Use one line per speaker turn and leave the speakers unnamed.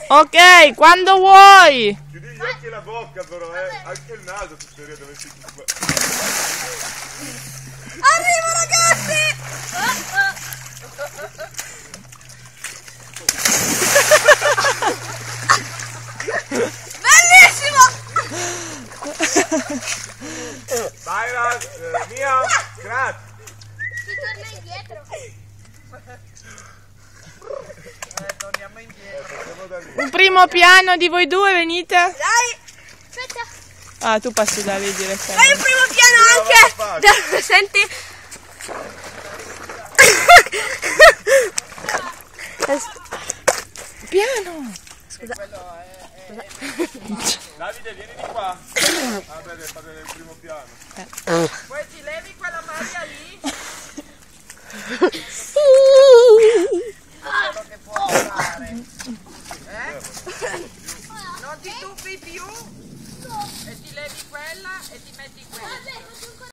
Ok, quando vuoi.
Chiudi gli occhi e la bocca però, anche il naso se serio dovessi chiudere.
Arrivo ragazzi! Bellissimo!
Vai Mia, grazie.
Si torna indietro.
Torniamo indietro.
Un primo piano di voi due, venite.
Dai! Aspetta.
Ah, tu passi da lì
Fai
direttamente.
il primo piano anche! Senti?
Piano.
Davide, vieni di qua. Vabbè, deve fare il primo piano.
Poi ti levi quella maglia lì. Quello che puoi fare. Non ti tuffi più. E ti levi quella e ti metti quella.